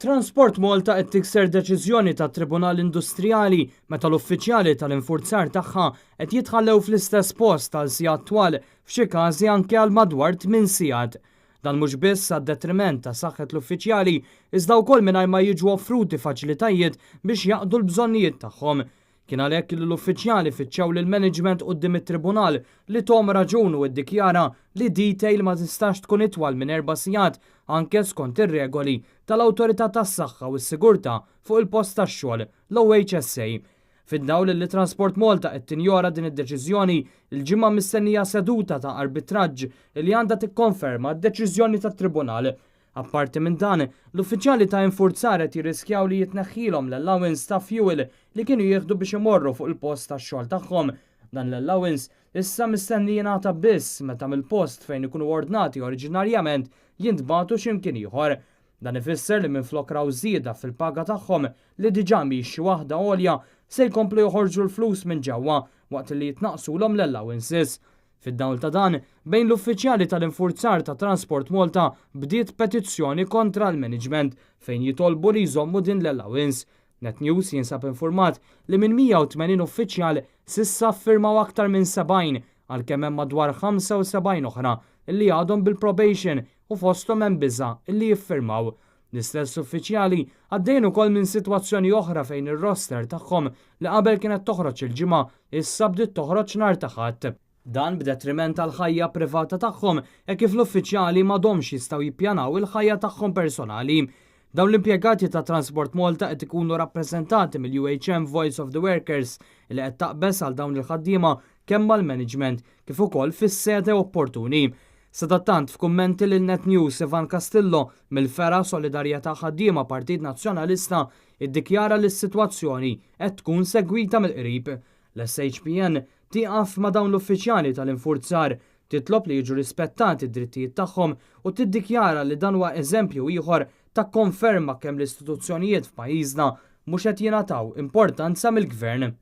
Transport Malta qed tikser deċiżjoni tat-Tribunal Industrijali meta l-uffiċjali tal-infurzar tagħha qed jitħallew fl-istess post tal-sigħat twal f'xi każi anke għal madwar 8 sigħat. Dan mhux biss għad-detriment ta' saħħet l-uffiċjali iżda wkoll mingħajr ma jiġu offruti faċilitajiet biex jaqdu l-bżonnijiet tagħhom. Kien għalhekk li l-uffiċjali fittxew lill-management quddiem it-tribunal li tom raġun u ddikjara li detail ma tistax tkun itwal minn 4 sigħat anke skont ir-regoli tal-Awtorità tas-Saħħa u s-Sigurtà fuq il-post tax-xogħol l-OHSA. Fid-dawl li Transport Malta qed tinjora din id-deċiżjoni, il-ġimgħa mistennija seduta ta' arbitraġġ li għandha tikkonferma d-deċiżjoni tat-tribunal. Apparti minn dan, l-uffiċjali ta' infurzar qed jirriskjaw li jitneħħilhom l-allowance ta' fuel li kienu jieħdu biex imorru fuq il-post tax-xogħol tagħhom. Dan l-allowance issa mistenni jingħata biss meta mill-post fejn ikunu ordnati oriġinarjament jintbagħtu x'imkien ieħor. Dan ifisser li minflok raw żieda fil-paga tagħhom li diġà mhix xi waħda għolja se jkomplu joħorġu l-flus minn ġewwa waqt li jitnaqsulhom l-allowances. Fid-dawl ta' dan, bejn l-uffiċjali tal-infurzar ta' Transport Malta bdiet petizzjoni kontra l-management fejn jitolbu li jżommu din l-allowance. Net News jinsab informat li minn 180 uffiċjal sissa ffirmaw aktar minn 70 għalkemm hemm madwar 75 oħra illi għadhom bil-probation u fosthom hemm biża' illi jiffirmaw. L-istess uffiċjali għaddejn ukoll minn sitwazzjoni oħra fejn ir-roster tagħhom li qabel kienet toħroġ il-ġimgħa issa bdiet toħroġ nhar ta' Ħadd. Dan b'detriment tal-ħajja privata tagħhom e kif l-uffiċjali m'għadhomx jistgħu jippjanaw il-ħajja tagħhom personali. Dawn l-impjegati ta' Transport Malta qed ikunu rappreżentati mill-UHM Voice of the Workers li qed taqbeż għal dawn il-ħaddiema kemm mal-management kif ukoll fis-sede opportuni. Sadattant f'kummenti lil Net News Ivan Castillo mill-Fera Solidarjetà Ħaddiema Partit Nazzjonalista iddikjara li s-sitwazzjoni qed tkun segwita mill-qrib. L-SHPN tieqaf ma' dawn l-uffiċjali tal-infurzar, titlob li jiġu rispettati d-drittijiet tagħhom u tiddikjara li dan huwa eżempju ieħor ta' konferma kemm l-istituzzjonijiet f'pajjiżna mhux qed jingħataw importanza mill-Gvern.